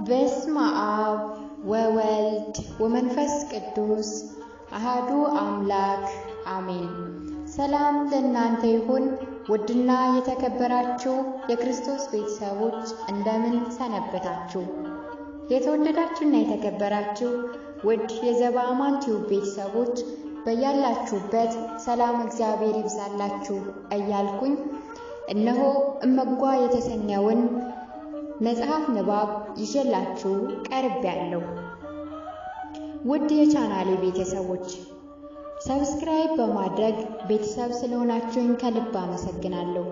በስመ አብ ወወልድ ወመንፈስ ቅዱስ አሐዱ አምላክ አሜን። ሰላም ለእናንተ ይሁን። ውድና የተከበራችሁ የክርስቶስ ቤተሰቦች እንደምን ሰነበታችሁ? የተወደዳችሁና የተከበራችሁ ውድ የዘበአማን ቲዩብ ቤተሰቦች በያላችሁበት ሰላም እግዚአብሔር ይብዛላችሁ እያልኩኝ እነሆ እመጓ የተሰኘውን መጽሐፍ ንባብ ይዤላችሁ ቀርቤያለሁ። ውድ የቻናሌ ቤተሰቦች ሰብስክራይብ በማድረግ ቤተሰብ ስለሆናችሁኝ ከልብ አመሰግናለሁ።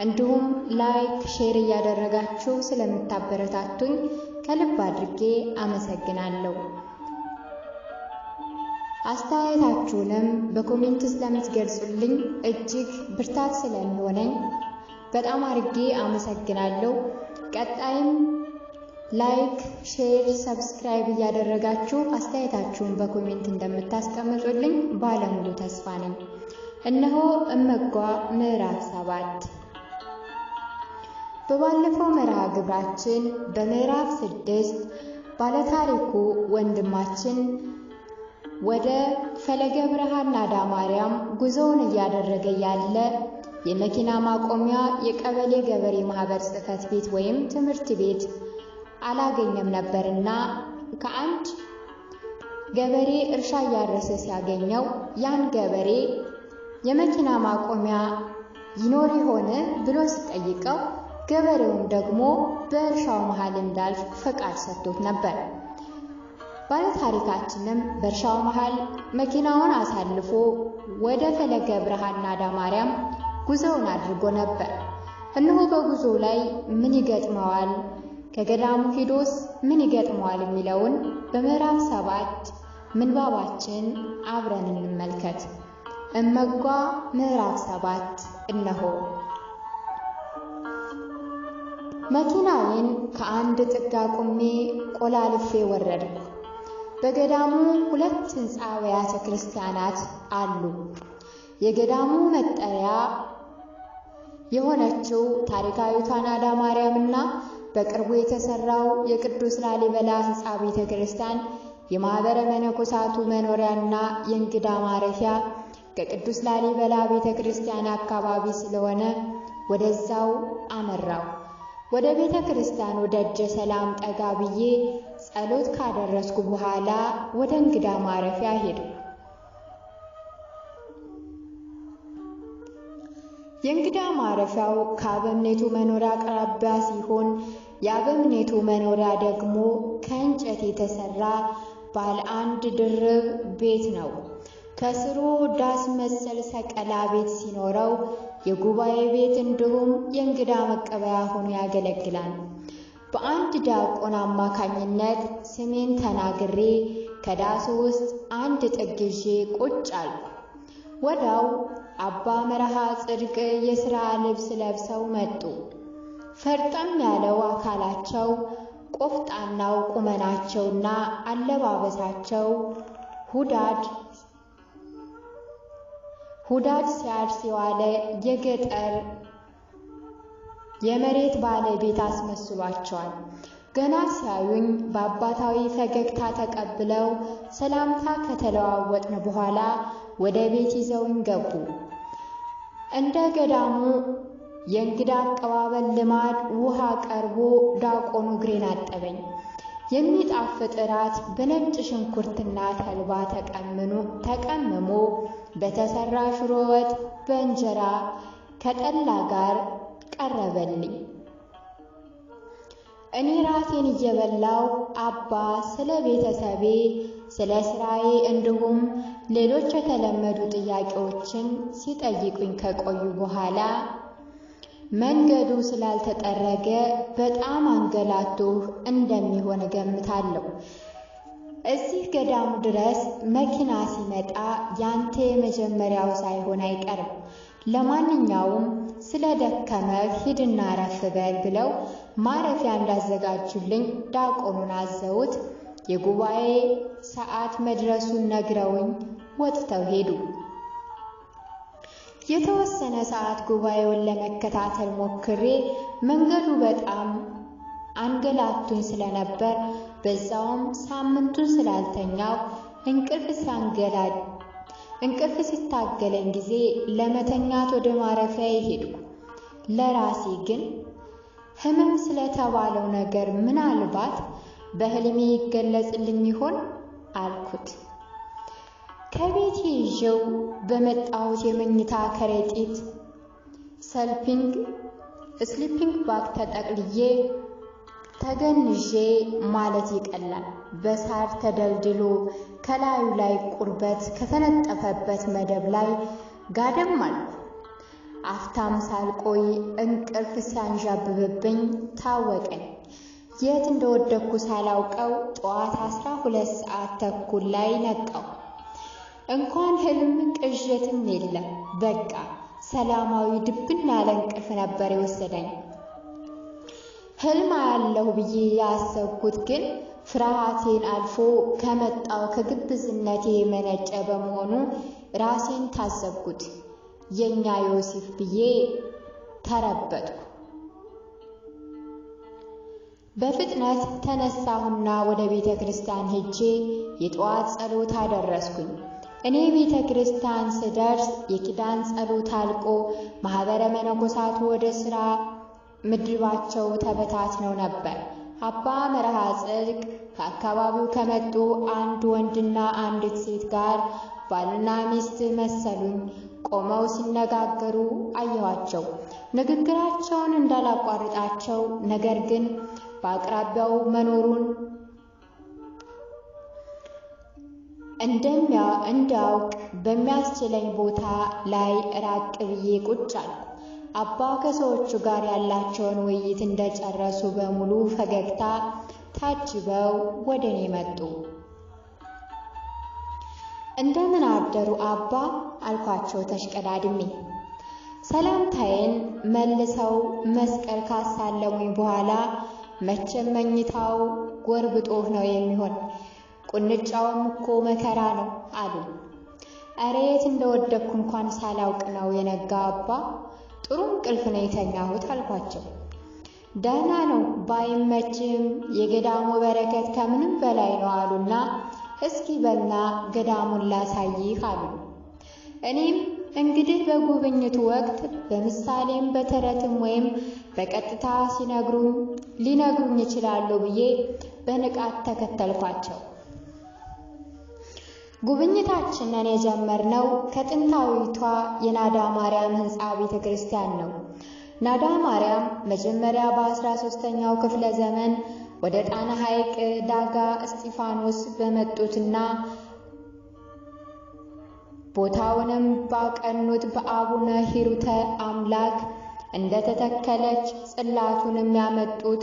እንዲሁም ላይክ፣ ሼር እያደረጋችሁ ስለምታበረታቱኝ ከልብ አድርጌ አመሰግናለሁ። አስተያየታችሁንም በኮሜንት ስለምትገልጹልኝ እጅግ ብርታት ስለሚሆነኝ በጣም አድርጌ አመሰግናለሁ። ቀጣይም ላይክ፣ ሼር፣ ሰብስክራይብ እያደረጋችሁ አስተያየታችሁን በኮሜንት እንደምታስቀምጡልኝ ባለሙሉ ተስፋ ነኝ። እነሆ እመጓ ምዕራፍ 7። በባለፈው መርሃ ግብራችን በምዕራፍ 6 ባለታሪኩ ወንድማችን ወደ ፈለገ ብርሃን ናዳ ማርያም ጉዞውን እያደረገ ያለ የመኪና ማቆሚያ የቀበሌ ገበሬ ማህበር ጽሕፈት ቤት ወይም ትምህርት ቤት አላገኘም ነበርና ከአንድ ገበሬ እርሻ እያረሰ ሲያገኘው ያን ገበሬ የመኪና ማቆሚያ ይኖር ይሆን ብሎ ሲጠይቀው ገበሬውም ደግሞ በእርሻው መሃል እንዳልፍ ፈቃድ ሰጥቶት ነበር። ባለታሪካችንም በእርሻው መሃል መኪናውን አሳልፎ ወደ ፈለገ ብርሃን ናዳ ማርያም ጉዞውን አድርጎ ነበር። እነሆ በጉዞ ላይ ምን ይገጥመዋል፣ ከገዳሙ ሄዶስ ምን ይገጥመዋል የሚለውን በምዕራፍ 7 ምንባባችን አብረን እንመልከት። እመጓ ምዕራፍ 7 እነሆ። መኪናዬን ከአንድ ጥግ አቁሜ ቆላልፌ ወረድኩ። በገዳሙ 2 ሕንፃ አብያተ ክርስቲያናት አሉ። የገዳሙ መጠሪያ የሆነችው ታሪካዊቷ ናዳ ማርያምና በቅርቡ የተሰራው የቅዱስ ላሊበላ ሕንፃ ቤተ ክርስቲያን የማህበረ መነኮሳቱ መኖሪያና የእንግዳ ማረፊያ ከቅዱስ ላሊበላ ቤተ ክርስቲያን አካባቢ ስለሆነ ወደዛው አመራው። ወደ ቤተ ክርስቲያኑ ደጀ ሰላም ጠጋ ብዬ ጸሎት ካደረስኩ በኋላ ወደ እንግዳ ማረፊያ ሄድኩ። የእንግዳ ማረፊያው ከአበምኔቱ መኖሪያ አቅራቢያ ሲሆን የአበምኔቱ መኖሪያ ደግሞ ከእንጨት የተሰራ ባለ 1 ድርብ ቤት ነው። ከስሩ ዳስ መሰል ሰቀላ ቤት ሲኖረው የጉባኤ ቤት እንዲሁም የእንግዳ መቀበያ ሆኖ ያገለግላል። በአንድ ዲያቆን አማካኝነት ስሜን ተናግሬ ከዳሱ ውስጥ አንድ ጥግ ይዤ ቁጭ አልኩ። ወዲያው አባ መርሃ ጽድቅ የሥራ ልብስ ለብሰው መጡ። ፈርጠም ያለው አካላቸው፣ ቆፍጣናው ቁመናቸውና አለባበሳቸው ሁዳድ ሲያርስ የዋለ የገጠር የመሬት ባለቤት አስመስሏቸዋል። ገና ሲያዩኝ በአባታዊ ፈገግታ ተቀብለው ሰላምታ ከተለዋወጥን በኋላ ወደ ቤት ይዘውኝ ገቡ። እንደ ገዳሙ የእንግዳ አቀባበል ልማድ ውሃ ቀርቦ ዲያቆኑ እግሬን አጠበኝ። የሚጣፍጥ እራት በነጭ ሽንኩርትና ተልባ ተቀምሞ በተሰራ ሽሮ ወጥ በእንጀራ ከጠላ ጋር ቀረበልኝ። እኔ ራሴን እየበላው አባ ስለ ቤተሰቤ፣ ስለ ስራዬ እንዲሁም ሌሎች የተለመዱ ጥያቄዎችን ሲጠይቁኝ ከቆዩ በኋላ መንገዱ ስላልተጠረገ በጣም አንገላቱህ እንደሚሆን እገምታለሁ። እዚህ ገዳሙ ድረስ መኪና ሲመጣ ያንተ የመጀመሪያው ሳይሆን አይቀርም። ለማንኛውም ስለደከመህ ሂድና አረፍ በል ብለው ማረፊያ እንዳዘጋጁልኝ ዲያቆኑን አዘውት የጉባኤ ሰዓት መድረሱን ነግረውኝ ወጥተው ሄዱ። የተወሰነ ሰዓት ጉባኤውን ለመከታተል ሞክሬ መንገዱ በጣም አንገላቱኝ ስለነበር በዛውም ሳምንቱን ስላልተኛው እንቅልፍ ሲታገለኝ ጊዜ ለመተኛት ወደ ማረፊያ ሄድኩ። ለራሴ ግን ህመም ስለተባለው ነገር ምናልባት በህልሜ ይገለጽልኝ ይሆን አልኩት። ከቤት ይዤው በመጣሁት የመኝታ ከረጢት ስሊፒንግ ባግ ተጠቅልዬ ተገንዤ ማለት ይቀላል በሳር ተደልድሎ ከላዩ ላይ ቁርበት ከተነጠፈበት መደብ ላይ ጋደም አልኩ። አፍታም ሳልቆይ እንቅልፍ ሲያንዣብብብኝ ታወቀኝ። የት እንደወደኩ ሳላውቀው ጠዋት 12 ሰዓት ተኩል ላይ ነቃው። እንኳን ህልም ቅዠትም የለም። በቃ ሰላማዊ ድብን ያለ እንቅልፍ ነበር የወሰደኝ። ህልም ያለው ብዬ ያሰብኩት ግን ፍርሃቴን አልፎ ከመጣው ከግብዝነቴ የመነጨ በመሆኑ ራሴን ታዘብኩት። የኛ ዮሴፍ ብዬ ተረበጥኩ። በፍጥነት ተነሳሁና ወደ ቤተ ክርስቲያን ሄጄ የጠዋት ጸሎት አደረስኩኝ። እኔ ቤተ ክርስቲያን ስደርስ የኪዳን ጸሎት አልቆ ማህበረ መነኮሳቱ ወደ ሥራ ምድባቸው ተበታትነው ነበር። አባ መርሃ ጽድቅ ከአካባቢው ከመጡ አንድ ወንድና አንዲት ሴት ጋር ባልና ሚስት መሰሉኝ ቆመው ሲነጋገሩ አየኋቸው። ንግግራቸውን እንዳላቋርጣቸው ነገር ግን በአቅራቢያው መኖሩን እንዳውቅ በሚያስችለኝ ቦታ ላይ ራቅ ብዬ ቁጭ አልኩ። አባ ከሰዎቹ ጋር ያላቸውን ውይይት እንደጨረሱ በሙሉ ፈገግታ ታጅበው ወደ እኔ መጡ። እንደምን አደሩ አባ አልኳቸው ተሽቀዳድሜ። ሰላምታዬን መልሰው መስቀል ካሳለሙኝ በኋላ መቼም መኝታው ጎርብጦህ ነው የሚሆን፣ ቁንጫውም እኮ መከራ ነው አሉ። ኧረ የት እንደወደኩ እንኳን ሳላውቅ ነው የነጋ አባ፣ ጥሩ እንቅልፍ ነው የተኛሁት አልኳቸው። ደህና ነው ባይመችም የገዳሙ በረከት ከምንም በላይ ነው አሉና እስኪ በልና ገዳሙን ላሳይህ አሉ። እኔም እንግዲህ በጉብኝቱ ወቅት በምሳሌም በተረትም ወይም በቀጥታ ሊነግሩኝ ይችላሉ ብዬ በንቃት ተከተልኳቸው። ጉብኝታችንን የጀመርነው ከጥንታዊቷ የናዳ ማርያም ሕንፃ ቤተ ክርስቲያን ነው። ናዳ ማርያም መጀመሪያ በ13ኛው ክፍለ ዘመን ወደ ጣና ሐይቅ ዳጋ እስጢፋኖስ በመጡትና ቦታውንም ባቀኑት በአቡነ ሂሩተ አምላክ እንደተተከለች ጽላቱንም ያመጡት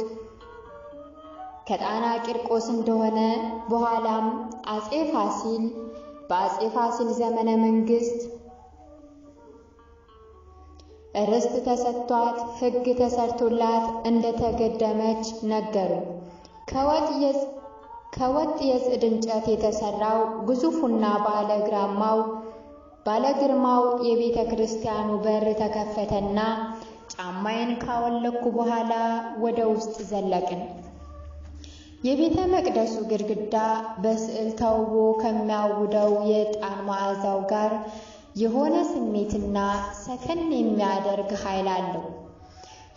ከጣና ቂርቆስ እንደሆነ በኋላም በአፄ ፋሲል ዘመነ መንግስት ርስት ተሰጥቷት ሕግ ተሰርቶላት እንደተገደመች ነገሩ። ከወጥ የጽድ እንጨት የተሰራው ግዙፉና ባለግርማው የቤተ ክርስቲያኑ በር ተከፈተና ጫማዬን ካወለኩ በኋላ ወደ ውስጥ ዘለቅን። የቤተ መቅደሱ ግድግዳ በስዕል ተውቦ ከሚያውደው የዕጣን መዓዛው ጋር የሆነ ስሜትና ሰከን የሚያደርግ ኃይል አለው።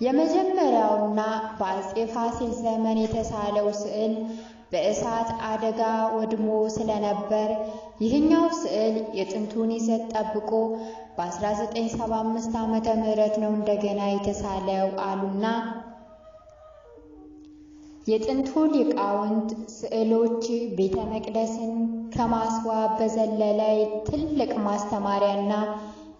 የመጀመሪያውና በአፄ ፋሲል ዘመን የተሳለው ስዕል በእሳት አደጋ ወድሞ ስለነበር ይህኛው ስዕል የጥንቱን ይዘት ጠብቆ በ1975 ዓመተ ምህረት ነው እንደገና የተሳለው አሉና የጥንቱ ሊቃውንት ስዕሎች ቤተ መቅደስን ከማስዋብ በዘለለ ትልቅ ማስተማሪያና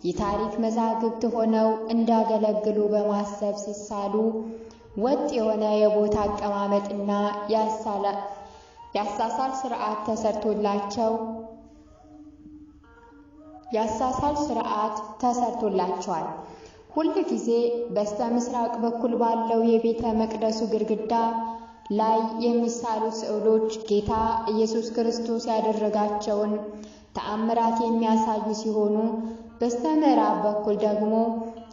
የታሪክ መዛግብት ሆነው እንዳገለግሉ በማሰብ ሲሳሉ ወጥ የሆነ የቦታ አቀማመጥና ያሳሳል ስርዓት ተሰርቶላቸዋል። ሁል ጊዜ በስተ ምስራቅ በኩል ባለው የቤተ መቅደሱ ግድግዳ ላይ የሚሳሉት ስዕሎች ጌታ ኢየሱስ ክርስቶስ ያደረጋቸውን ተአምራት የሚያሳዩ ሲሆኑ በስተ ምዕራብ በኩል ደግሞ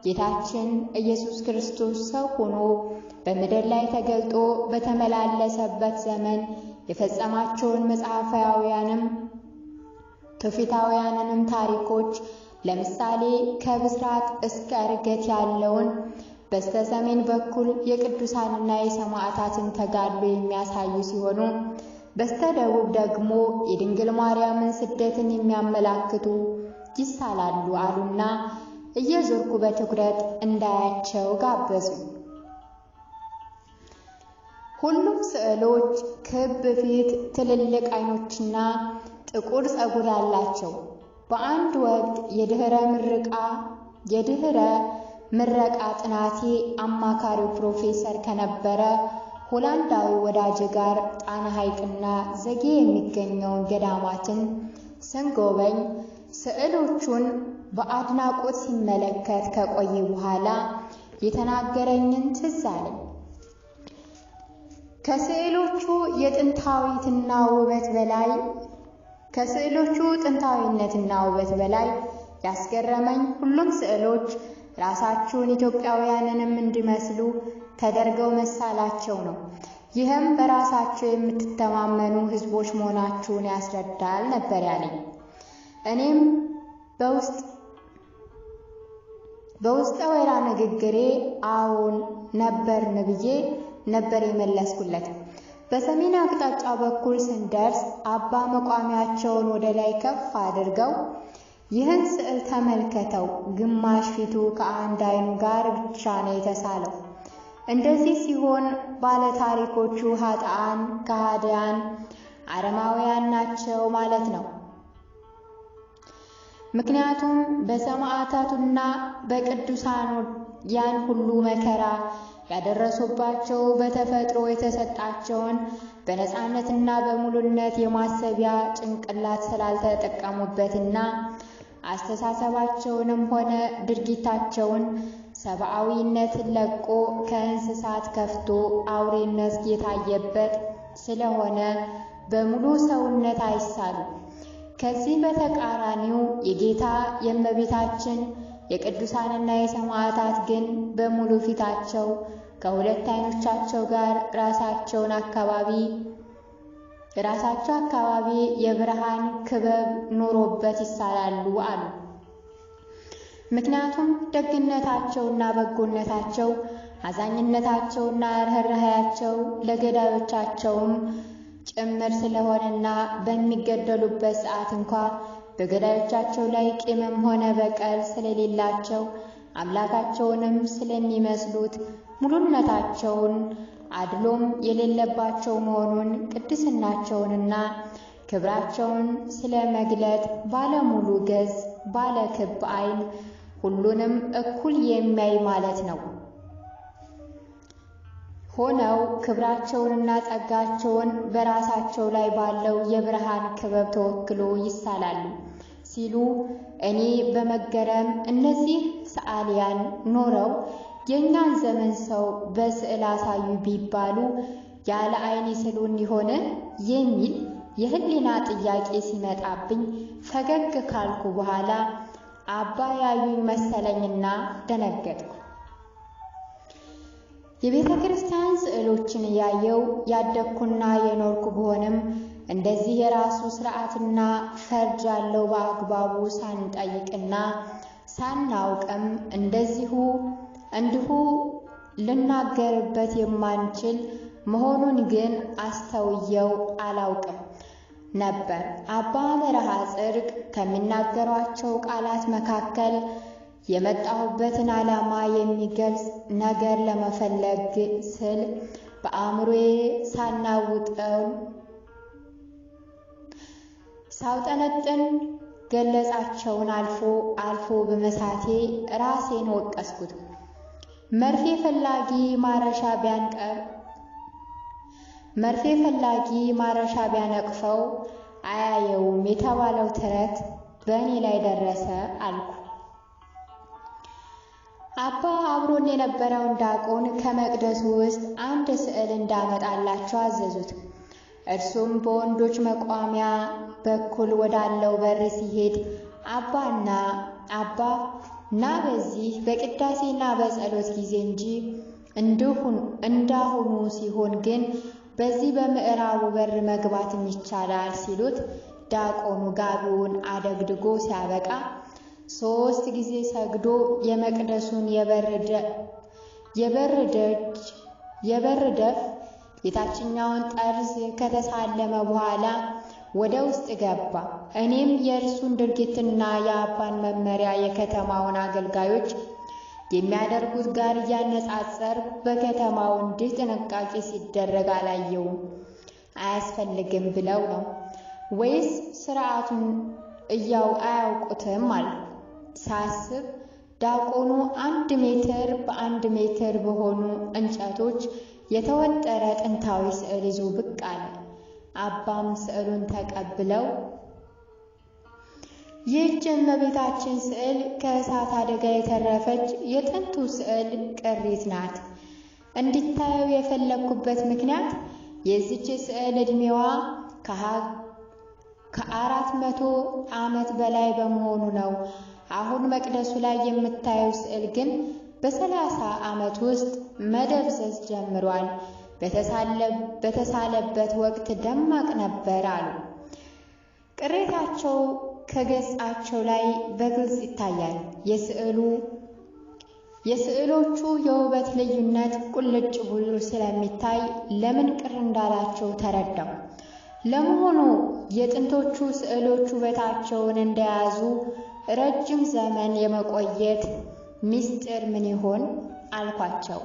ጌታችን ኢየሱስ ክርስቶስ ሰው ሆኖ በምድር ላይ ተገልጦ በተመላለሰበት ዘመን የፈጸማቸውን መጽሐፋውያንም ትውፊታውያንንም ታሪኮች ለምሳሌ ከብስራት እስከ ዕርገት ያለውን በስተሰሜን በኩል የቅዱሳንና የሰማዕታትን ተጋድሎ የሚያሳዩ ሲሆኑ በስተደቡብ ደግሞ የድንግል ማርያምን ስደትን የሚያመላክቱ ይሳላሉ አሉና እየዞርኩ በትኩረት እንዳያቸው ጋበዙ። ሁሉም ስዕሎች ክብ ፊት፣ ትልልቅ ዓይኖችና ጥቁር ፀጉር ያላቸው በአንድ ወቅት የድህረ ምረቃ ጥናቴ አማካሪው ፕሮፌሰር ከነበረ ሆላንዳዊ ወዳጅ ጋር ጣና ሐይቅና ዘጌ የሚገኘውን ገዳማትን ስንጎበኝ ስዕሎቹን በአድናቆት ሲመለከት ከቆየ በኋላ የተናገረኝን ትዝ አለኝ። ከስዕሎቹ ጥንታዊነትና ውበት በላይ ያስገረመኝ ሁሉም ስዕሎች ራሳቸውን ኢትዮጵያውያንንም እንዲመስሉ ተደርገው መሳላቸው ነው። ይህም በራሳቸው የምትተማመኑ ሕዝቦች መሆናችሁን ያስረዳል ነበር ያለኝ። እኔም በውስጠ ወይራ ንግግሬ አዎን ነበርን ብዬ ነበር የመለስኩለት። በሰሜን አቅጣጫ በኩል ስንደርስ አባ መቋሚያቸውን ወደ ላይ ከፍ አድርገው ይህን ስዕል ተመልከተው፣ ግማሽ ፊቱ ከአንድ ዓይኑ ጋር ብቻ ነው የተሳለው። እንደዚህ ሲሆን ባለታሪኮቹ ኃጥአን፣ ከሃዲያን፣ አረማውያን ናቸው ማለት ነው። ምክንያቱም በሰማዕታቱና በቅዱሳኑ ያን ሁሉ መከራ ያደረሱባቸው በተፈጥሮ የተሰጣቸውን በነፃነትና በሙሉነት የማሰቢያ ጭንቅላት ስላልተጠቀሙበትና አስተሳሰባቸውንም ሆነ ድርጊታቸውን ሰብአዊነትን ለቆ ከእንስሳት ከፍቶ አውሬነት የታየበት ስለሆነ በሙሉ ሰውነት አይሳሉም። ከዚህ በተቃራኒው የጌታ የእመቤታችን የቅዱሳንና የሰማዕታት ግን በሙሉ ፊታቸው ከሁለት ዓይኖቻቸው ጋር ራሳቸው አካባቢ የብርሃን ክበብ ኖሮበት ይሳላሉ አሉ። ምክንያቱም ደግነታቸውና በጎነታቸው፣ አዛኝነታቸውና ርኅራኄያቸው ለገዳዮቻቸውም ጭምር ስለሆነና በሚገደሉበት ሰዓት እንኳ በገዳዮቻቸው ላይ ቂምም ሆነ በቀል ስለሌላቸው አምላካቸውንም ስለሚመስሉት ሙሉነታቸውን አድሎም የሌለባቸው መሆኑን ቅድስናቸውንና ክብራቸውን ስለመግለጥ ባለሙሉ ገጽ ባለ ክብ ዓይን ሁሉንም እኩል የሚያይ ማለት ነው ሆነው ክብራቸውንና ጸጋቸውን በራሳቸው ላይ ባለው የብርሃን ክበብ ተወክሎ ይሳላሉ ሲሉ እኔ በመገረም እነዚህ ሰዓሊያን ኖረው የእኛን ዘመን ሰው በስዕል አሳዩ ቢባሉ ያለ ዓይን ይስሉን ይሆን የሚል የህሊና ጥያቄ ሲመጣብኝ ፈገግ ካልኩ በኋላ አባ ያዩኝ መሰለኝና ደነገጥኩ። የቤተ ክርስቲያን ስዕሎችን እያየው ያደግኩና የኖርኩ ብሆንም እንደዚህ የራሱ ስርዓትና ፈርጅ ያለው በአግባቡ ሳንጠይቅና ሳናውቅም እንዲሁ ልናገርበት የማንችል መሆኑን ግን አስተውየው አላውቅም ነበር። አባ መርሃ ጽድቅ ከሚናገሯቸው ቃላት መካከል የመጣሁበትን ዓላማ የሚገልጽ ነገር ለመፈለግ ስል በአእምሮዬ ሳውጠነጥን ገለጻቸውን አልፎ በመሳቴ ራሴን ወቀስኩት። መርፌ ፈላጊ ማረሻ ቢያነቅፈው አያየውም የተባለው ተረት በእኔ ላይ ደረሰ አልኩ። አባ አብሮን የነበረውን ዲያቆን ከመቅደሱ ውስጥ አንድ ስዕል እንዳመጣላቸው አዘዙት። እርሱም በወንዶች መቋሚያ በኩል ወዳለው በር ሲሄድ አባ ና በዚህ በቅዳሴና በጸሎት ጊዜ እንጂ እንዳሁኑ ሲሆን ግን በዚህ በምዕራቡ በር መግባትም ይቻላል ሲሉት ዲያቆኑ ጋቢውን አደግድጎ ሲያበቃ 3 ጊዜ ሰግዶ የመቅደሱን የበር ደፍ የታችኛውን ጠርዝ ከተሳለመ በኋላ ወደ ውስጥ ገባ። እኔም የእርሱን ድርጊትና የአባን መመሪያ የከተማውን አገልጋዮች የሚያደርጉት ጋር እያነጻጸር በከተማው እንዲህ ጥንቃቄ ሲደረግ አላየውም። አያስፈልግም ብለው ነው ወይስ ስርዓቱን አያውቁትም አልኩ። ሳስብ ዲያቆኑ 1 ሜትር በ1 ሜትር በሆኑ እንጨቶች የተወጠረ ጥንታዊ ስዕል ይዞ ብቅ አለ። አባም ስዕሉን ተቀብለው ይህች የእመቤታችን ስዕል ከእሳት አደጋ የተረፈች የጥንቱ ስዕል ቅሪት ናት። እንዲታየው የፈለኩበት ምክንያት የዚች ስዕል ዕድሜዋ ከ400 ዓመት በላይ በመሆኑ ነው። አሁን መቅደሱ ላይ የምታየው ስዕል ግን በ30 ዓመት ውስጥ መደብዘዝ ጀምሯል። በተሳለበት ወቅት ደማቅ ነበር አሉ። ቅሬታቸው ከገጻቸው ላይ በግልጽ ይታያል። የስዕሎቹ የውበት ልዩነት ቁልጭ ብሎ ስለሚታይ ለምን ቅር እንዳላቸው ተረዳው። ለመሆኑ የጥንቶቹ ስዕሎች ውበታቸውን እንደያዙ ረጅም ዘመን የመቆየት ምስጢር ምን ይሆን አልኳቸው።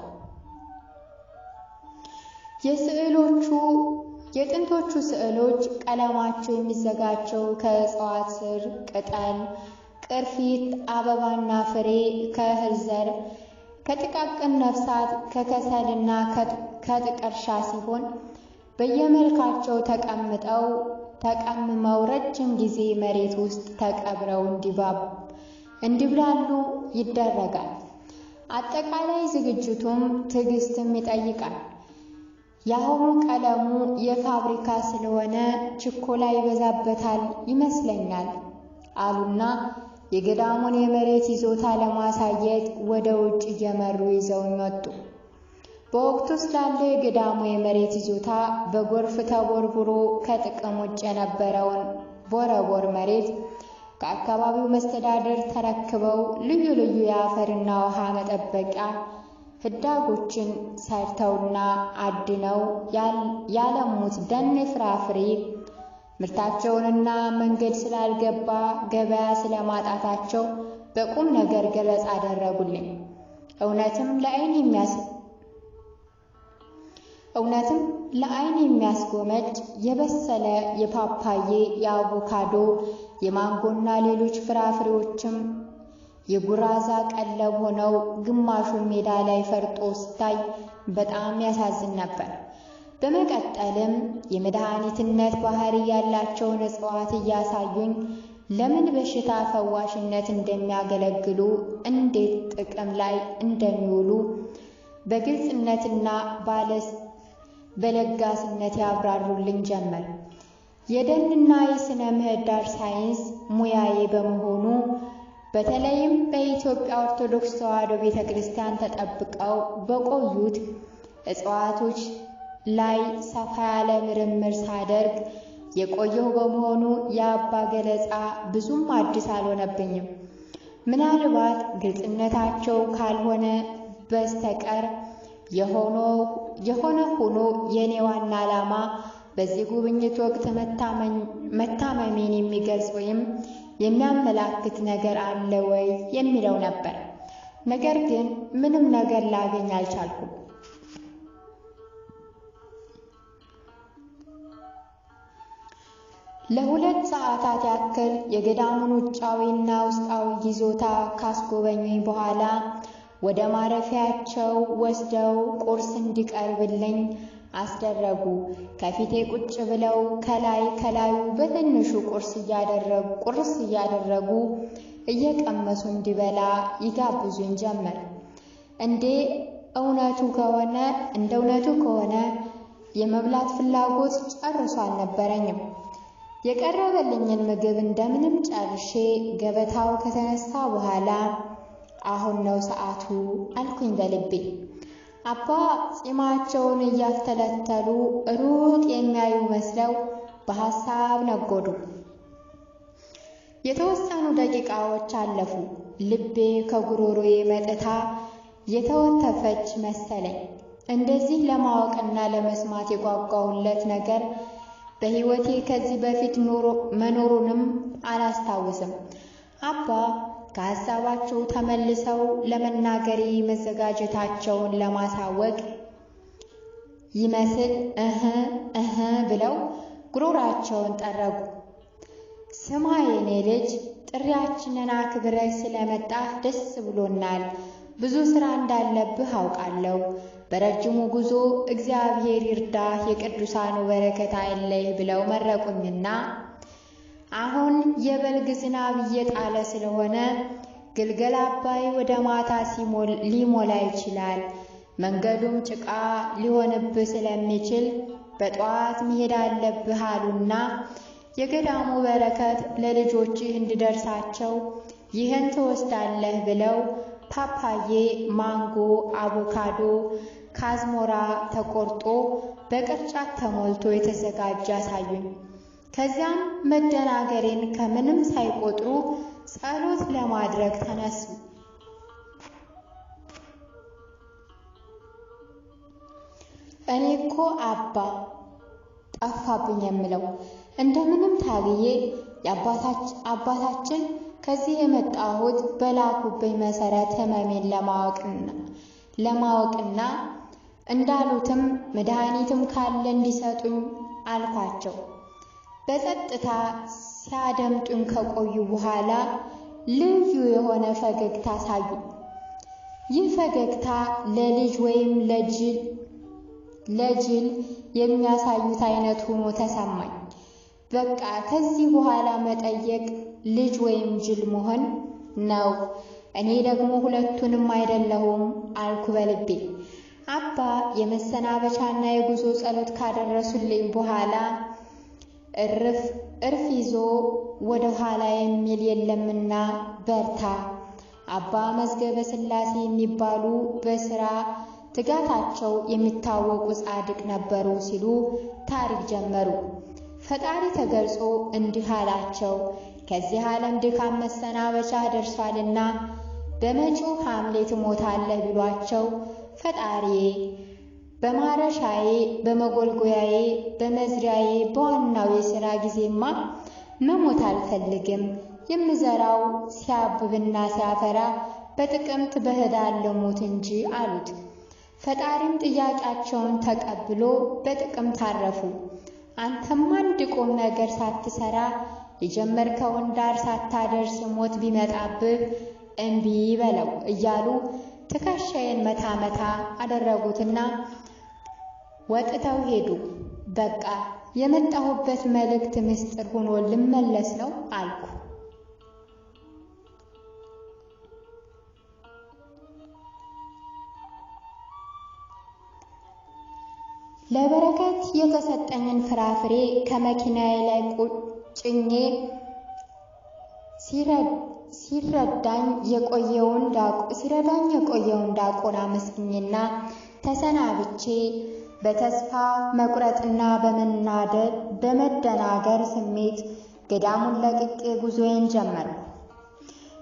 የጥንቶቹ ስዕሎች ቀለማቸው የሚዘጋጀው ከእጽዋት ስር፣ ቅጠል፣ ቅርፊት፣ አበባና ፍሬ፣ ከእህል ዘር፣ ከጥቃቅን ነፍሳት፣ ከከሰልና ከጥቀርሻ ሲሆን በየመልካቸው ተቀምመው ረጅም ጊዜ መሬት ውስጥ ተቀብረው እንዲብላሉ ይደረጋል። አጠቃላይ ዝግጅቱም ትዕግስትም ይጠይቃል። የአሁኑ ቀለሙ የፋብሪካ ስለሆነ ችኮላ ይበዛበታል ይመስለኛል አሉና የገዳሙን የመሬት ይዞታ ለማሳየት ወደ ውጭ እየመሩ ይዘውኝ ወጡ። በወቅቱ ስላለ የገዳሙ የመሬት ይዞታ በጎርፍ ተቦርቡሮ ከጥቅም ውጭ የነበረውን ቦረቦር መሬት ከአካባቢው መስተዳደር ተረክበው ልዩ ልዩ የአፈርና ውሃ መጠበቂያ ህዳጎችን ሰርተውና አድነው ያለሙት ደን ፍራፍሬ ምርታቸውንና መንገድ ስላልገባ ገበያ ስለማጣታቸው በቁም ነገር ገለጻ አደረጉልኝ። እውነትም ለዓይን የሚያስጎመጅ የበሰለ የፓፓዬ፣ የአቮካዶ፣ የማንጎና ሌሎች ፍራፍሬዎችም የጉራዛ ቀለብ ሆነው ግማሹን ሜዳ ላይ ፈርጦ ሲታይ በጣም ያሳዝን ነበር። በመቀጠልም የመድኃኒትነት ባህሪ ያላቸውን እጽዋት እያሳዩኝ ለምን በሽታ ፈዋሽነት እንደሚያገለግሉ፣ እንዴት ጥቅም ላይ እንደሚውሉ በግልጽነትና በለጋስነት ያብራሩልኝ ጀመር። የደንና የሥነ ምህዳር ሳይንስ ሙያዬ በመሆኑ በተለይም በኢትዮጵያ ኦርቶዶክስ ተዋሕዶ ቤተክርስቲያን ተጠብቀው በቆዩት እጽዋቶች ላይ ሰፋ ያለ ምርምር ሳደርግ የቆየሁ በመሆኑ የአባ ገለጻ ብዙም አዲስ አልሆነብኝም። ምናልባት ግልጽነታቸው ካልሆነ በስተቀር የሆነ ሆኖ የኔ ዋና ዓላማ በዚህ ጉብኝት ወቅት መታመሜን የሚገልጽ ወይም የሚያመላክት ነገር አለ ወይ የሚለው ነበር። ነገር ግን ምንም ነገር ላገኝ አልቻልኩም። ለ2 ሰዓታት ያክል የገዳሙን ውጫዊና ውስጣዊ ይዞታ ካስጎበኙኝ በኋላ ወደ ማረፊያቸው ወስደው ቁርስ እንዲቀርብልኝ አስደረጉ። ከፊቴ ቁጭ ብለው ከላዩ በትንሹ ቁርስ እያደረጉ እየቀመሱ እንዲበላ ይጋብዙኝ ጀመር። እንደ እውነቱ ከሆነ የመብላት ፍላጎት ጨርሶ አልነበረኝም። የቀረበልኝን ምግብ እንደምንም ጨርሼ ገበታው ከተነሳ በኋላ አሁን ነው ሰዓቱ አልኩኝ በልቤ። አባ ጺማቸውን እያፍተለተሉ ሩቅ የሚያዩ መስለው በሐሳብ ነጎዱ። የተወሰኑ ደቂቃዎች አለፉ። ልቤ ከጉሮሮዬ መጥታ የተወተፈች መሰለኝ። እንደዚህ ለማወቅና ለመስማት የጓጓሁለት ነገር በሕይወቴ ከዚህ በፊት መኖሩንም አላስታውስም። አባ ከሐሳባቸው ተመልሰው ለመናገሬ መዘጋጀታቸውን ለማሳወቅ ይመስል እህ ብለው ጉሮራቸውን ጠረጉ። ስማ የኔ ልጅ፣ ጥሪያችንን አክብረህ ስለመጣህ ደስ ብሎናል። ብዙ ሥራ እንዳለብህ አውቃለሁ። በረጅሙ ጉዞ እግዚአብሔር ይርዳህ፣ የቅዱሳኑ በረከት አይለይህ ብለው መረቁኝና አሁን የበልግ ዝናብ እየጣለ ስለሆነ ግልገል አባይ ወደ ማታ ሊሞላ ይችላል። መንገዱም ጭቃ ሊሆንብህ ስለሚችል በጠዋት መሄድ አለብህ አሉና የገዳሙ በረከት ለልጆችህ እንዲደርሳቸው ይህን ትወስዳለህ ብለው ፓፓዬ፣ ማንጎ፣ አቮካዶ ካዝሞራ ተቆርጦ በቅርጫት ተሞልቶ የተዘጋጀ አሳዩኝ። ከዚያም መደናገሬን ከምንም ሳይቆጥሩ ጸሎት ለማድረግ ተነሱ። እኔ እኮ አባ ጠፋብኝ የምለው እንደምንም ታግዬ አባታችን ከዚህ የመጣሁት በላኩብኝ መሰረት ሕመሜን ለማወቅና እንዳሉትም መድኃኒትም ካለ እንዲሰጡኝ አልኳቸው። በጸጥታ ሲያደምጡኝ ከቆዩ በኋላ ልዩ የሆነ ፈገግታ አሳዩ። ይህ ፈገግታ ለልጅ ወይም ለጅል የሚያሳዩት አይነት ሆኖ ተሰማኝ። በቃ ከዚህ በኋላ መጠየቅ ልጅ ወይም ጅል መሆን ነው። እኔ ደግሞ ሁለቱንም አይደለሁም አልኩ በልቤ። አባ የመሰናበቻና የጉዞ ጸሎት ካደረሱልኝ በኋላ እርፍ ይዞ ወደ ኋላ የሚል የለምና በርታ። አባ መዝገበ ሥላሴ የሚባሉ በሥራ ትጋታቸው የሚታወቁ ጻድቅ ነበሩ ሲሉ ታሪክ ጀመሩ። ፈጣሪ ተገልጾ እንዲህ አላቸው፣ ከዚህ ዓለም ድካም መሰናበቻ ደርሷልና በመጪው ሐምሌ ትሞታለህ ቢሏቸው ፈጣሪዬ በማረሻዬ፣ በመጎልጎያዬ፣ በመዝሪያዬ በዋናው የሥራ ጊዜማ መሞት አልፈልግም። የምዘራው ሲያብብና ሲያፈራ በጥቅምት በኅዳር ልሙት እንጂ አሉት። ፈጣሪም ጥያቄያቸውን ተቀብሎ በጥቅምት አረፉ። አንተም አንድ ቁም ነገር ሳትሰራ የጀመርከውን ዳር ሳታደርስ ሞት ቢመጣብህ እምቢ በለው እያሉ ትከሻዬን መታ መታ አደረጉትና ወጥተው ሄዱ። በቃ የመጣሁበት መልእክት ምስጢር ሆኖ ልመለስ ነው አልኩ። ለበረከት የተሰጠኝን ፍራፍሬ ከመኪናዬ ላይ ጭኜ ሲረዳኝ የቆየውን ዲያቆን አመስግኜና ተሰናብቼ በተስፋ መቁረጥና በመደናገር ስሜት ገዳሙን ለቅቄ ጉዞዬን ጀመርኩ።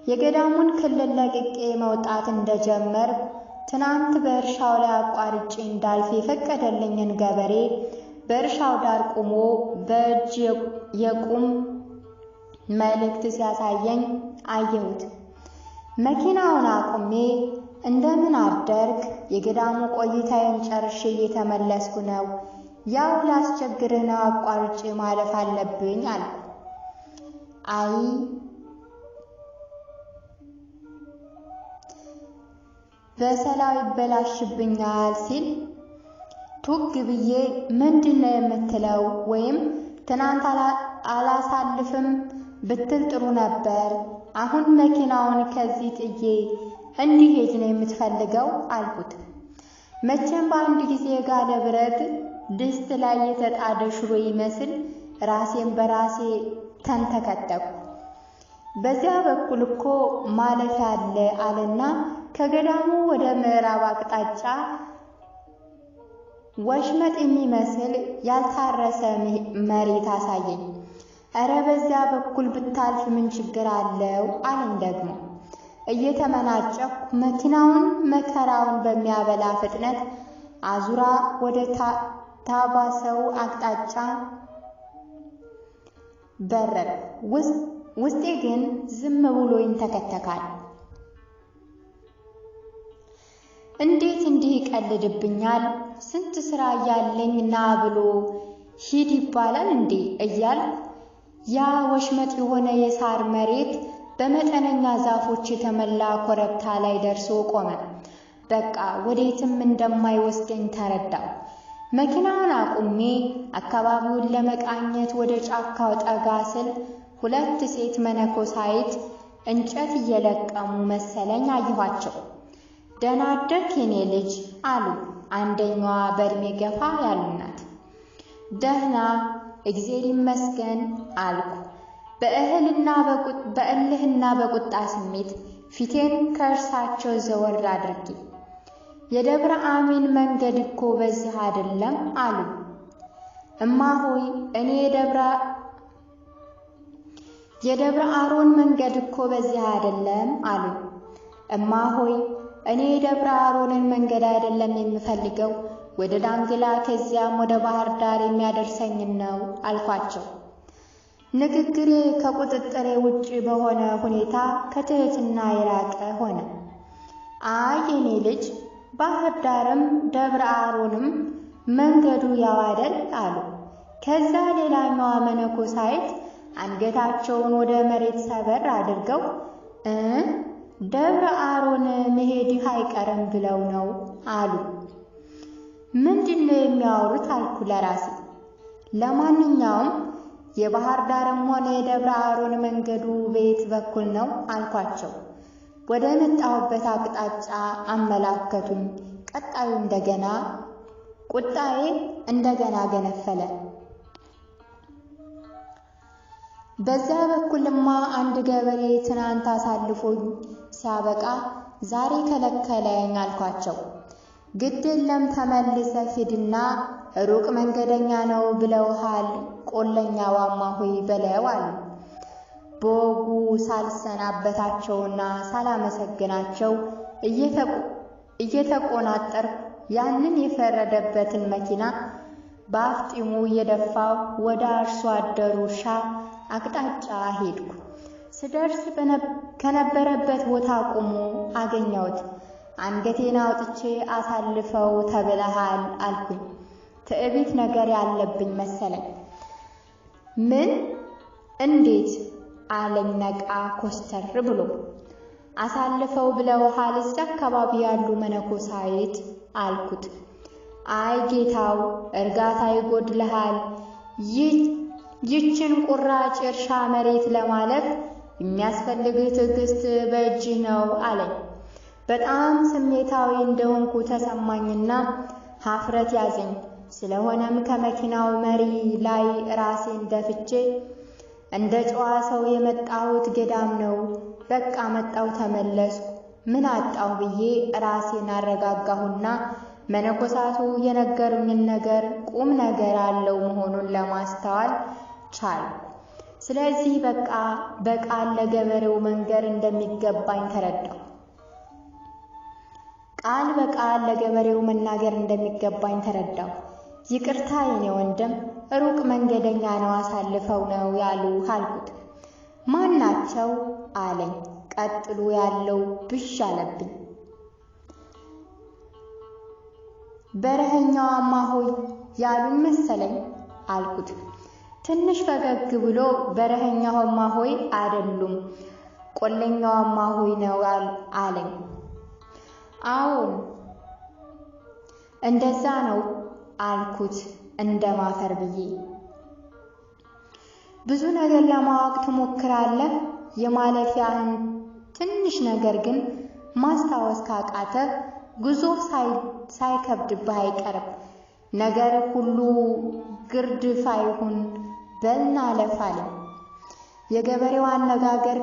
የገዳሙን ክልል ለቅቄ መውጣት እንደጀመርኩ ትናንት በእርሻው ላይ አቋርጬ እንዳልፍ የፈቀደልኝን ገበሬ በእርሻው ዳር ቆሞ በእጅ የቁም መልእክት ሲያሳየኝ አየሁት። መኪናውን አቁሜ እንደምን አደርክ? የገዳሙ ቆይታዬን ጨርሼ እየተመለስኩ ነው። ያው ላስቸግርህ ነው፣ አቋርጬ ማለፍ አለብኝ አልኩ። አይ በሰላው ይበላሽብኛል ሲል ቱግ ብዬ ምንድነው የምትለው? ወይም ትናንት አላሳልፍም ብትል ጥሩ ነበር። አሁን መኪናውን ከዚህ ጥዬ እንዲሄድ ነው የምትፈልገው አልኩት። መቼም በአንድ ጊዜ የጋለ ብረት ድስት ላይ የተጣደ ሽሮ ይመስል ራሴን በራሴ ተንተከተኩ። በዚያ በኩል እኮ ማለፊያ አለ አለና ከገዳሙ ወደ ምዕራብ አቅጣጫ ወሽመጥ የሚመስል ያልታረሰ መሬት አሳየኝ። እረ በዚያ በኩል ብታልፍ ምን ችግር አለው አለኝ ደግሞ። እየተመናጨኩ መኪናውን መከራውን በሚያበላ ፍጥነት አዙራ ወደ ታባሰው አቅጣጫ በረር። ውስጤ ግን ዝም ብሎ ይንተከተካል። እንዴት እንዲህ ይቀልድብኛል? ስንት ስራ እያለኝ ና ብሎ ሂድ ይባላል እንዴ እያልኩ ያ ወሽመጥ የሆነ የሳር መሬት በመጠነኛ ዛፎች የተሞላ ኮረብታ ላይ ደርሶ ቆመ። በቃ ወዴትም እንደማይወስደኝ ተረዳው። መኪናውን አቁሜ አካባቢውን ለመቃኘት ወደ ጫካው ጠጋ ስል ሁለት ሴት መነኮሳይት እንጨት እየለቀሙ መሰለኝ አየኋቸው። ደህና አደርክ የኔ ልጅ አሉ። አንደኛዋ በእድሜ ገፋ ያሉ ናት። ደህና እግዚአብሔር ይመስገን አልኩ በእልህና በቁጣ ስሜት ፊቴን ከእርሳቸው ዘወር አድርጌ። የደብረ አሚን መንገድ እኮ በዚህ አይደለም አሉ። እማሆይ እኔ የደብረ አሮን መንገድ እኮ በዚህ አይደለም አሉ። እማሆይ እኔ የደብረ አሮንን መንገድ አይደለም የምፈልገው፣ ወደ ዳንግላ ከዚያም ወደ ባህር ዳር የሚያደርሰኝ ነው አልኳቸው። ንግግሬ ከቁጥጥሬ ውጭ በሆነ ሁኔታ ከትህትና የራቀ ሆነ። አይ የኔ ልጅ ባህር ዳርም ደብረ አሮንም መንገዱ ያው አይደል አሉ። ከዛ ሌላኛዋ መነኮሳይት አንገታቸውን ወደ መሬት ሰበር አድርገው ደብረ አሮን መሄድህ አይቀርም ብለው ነው አሉ። ምንድነው የሚያወሩት አልኩ ለራሴ። ለማንኛውም የባህር ዳርም ሆነ የደብረ አሮን መንገዱ በየት በኩል ነው አልኳቸው። ወደ መጣሁበት አቅጣጫ አመላከቱኝ። ቁጣዬ እንደገና ገነፈለ። በዚያ በኩልማ አንድ ገበሬ ትናንት አሳልፎኝ ሲያበቃ ዛሬ ከለከለኝ አልኳቸው። ግድ የለም ተመልሰህ ሂድና ሩቅ መንገደኛ ነው ብለውሃል ቆለኛዋ እማሆይ በለው አሉ። በወጉ ሳልሰናበታቸውና ሳላመሰግናቸው እየተቆናጠርኩ ያንን የፈረደበትን መኪና በአፍጢሙ እየደፋው ወደ አርሶ አደሩ እርሻ አቅጣጫ ሄድኩ። ስደርስ ከነበረበት ቦታ ቆሞ አገኘሁት። አንገቴን አውጥቼ አሳልፈው ተብለሃል አልኩኝ። ትዕቢት ነገር ያለብኝ መሰለኝ። ምን? እንዴት? አለኝ ነቃ ኮስተር ብሎ። አሳልፈው ብለውሃል እዚያ አካባቢ ያሉ መነኮሳይት አልኩት። አይ ጌታው እርጋታ ይጎድልሃል። ይችን ቁራጭ እርሻ መሬት ለማለፍ የሚያስፈልግህ ትዕግስት በእጅህ ነው አለኝ። በጣም ስሜታዊ እንደሆንኩ ተሰማኝና ሀፍረት ያዘኝ። ስለሆነም ከመኪናው መሪ ላይ ራሴን ደፍቼ እንደ ጨዋ ሰው የመጣሁት ገዳም ነው፣ በቃ መጣው ተመለስኩ፣ ምን አጣው ብዬ ራሴን አረጋጋሁና መነኮሳቱ የነገሩኝን ነገር ቁም ነገር አለው መሆኑን ለማስተዋል ቻልኩ። ስለዚህ በቃ በቃል ለገበሬው መንገር እንደሚገባኝ ተረዳሁ። ቃል በቃል ለገበሬው መናገር እንደሚገባኝ ተረዳሁ። ይቅርታ የኔ ወንድም፣ ሩቅ መንገደኛ ነው አሳልፈው ነው ያሉ አልኩት። ማን ናቸው አለኝ። ቀጥሎ ያለው ብዥ አለብኝ። በረኸኛዋ እማሆይ ያሉኝ መሰለኝ አልኩት። ትንሽ ፈገግ ብሎ በረኸኛዋ እማሆይ አይደሉም ቆለኛዋ እማሆይ ነው አለኝ። አዎን እንደዛ ነው አልኩት እንደማፈር ብዬ። ብዙ ነገር ለማወቅ ትሞክራለህ፣ የማለፊያህን ትንሽ ነገር ግን ማስታወስ ካቃተ ጉዞ ሳይከብድብህ አይቀርም። ነገር ሁሉ ግርድፍ አይሁን በልና አለፍ አለኝ። የገበሬው አነጋገር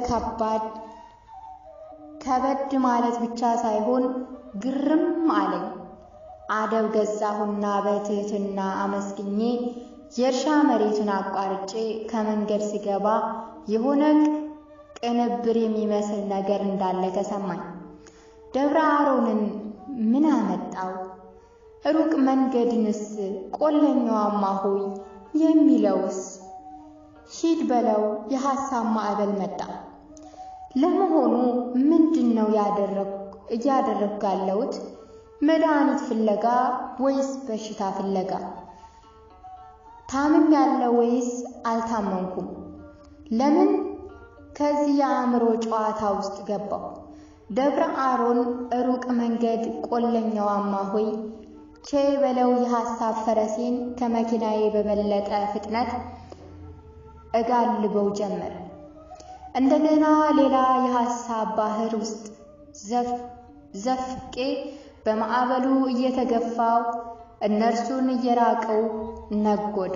ከበድ ማለት ብቻ ሳይሆን ግርም አለኝ። አደብ ገዛሁና በትህትና አመስግኜ የእርሻ መሬቱን አቋርጬ ከመንገድ ስገባ የሆነ ቅንብር የሚመስል ነገር እንዳለ ተሰማኝ። ደብረ አሮንን ምን አመጣው? ሩቅ መንገድንስ ቆለኛዋማ ሆይ የሚለውስ? ሂድ በለው የሐሳብ ማዕበል መጣ። ለመሆኑ ምንድነው እያደረግኩ ያለሁት? መድኃኒት ፍለጋ ወይስ በሽታ ፍለጋ? ታምም ያለው ወይስ አልታመንኩም? ለምን ከዚህ የአእምሮ ጨዋታ ውስጥ ገባው? ደብረ አሮን ሩቅ መንገድ ቆለኛዋማ ሆይ ቼ በለው የሐሳብ ፈረሴን ከመኪናዬ በበለጠ ፍጥነት እጋልበው ጀመር። እንደገና ሌላ የሐሳብ ባህር ውስጥ ዘፍቄ በማዕበሉ እየተገፋው እነርሱን እየራቀው ነጎዱ።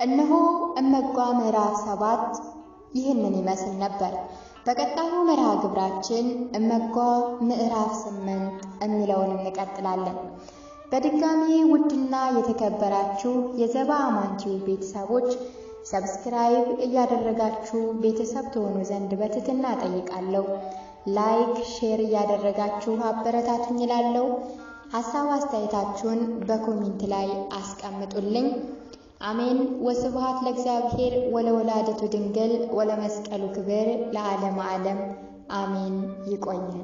እነሆ እመጓ ምዕራፍ 7 ይህንን ይመስል ነበር። በቀጣዩ መርሃ ግብራችን እመጓ ምዕራፍ 8 የሚለውን እንቀጥላለን። በድጋሚ ውድና የተከበራችሁ የዘባ አማንቲው ቤተሰቦች ሰብስክራይብ እያደረጋችሁ ቤተሰብ ትሆኑ ዘንድ በትህትና ጠይቃለሁ። ላይክ፣ ሼር እያደረጋችሁ አበረታቱኝ እላለሁ። ሐሳብ አስተያየታችሁን በኮሜንት ላይ አስቀምጡልኝ። አሜን። ወስብሐት ለእግዚአብሔር ወለወላዲቱ ድንግል ወለመስቀሉ ክብር ለዓለመ ዓለም አሜን። ይቆየን።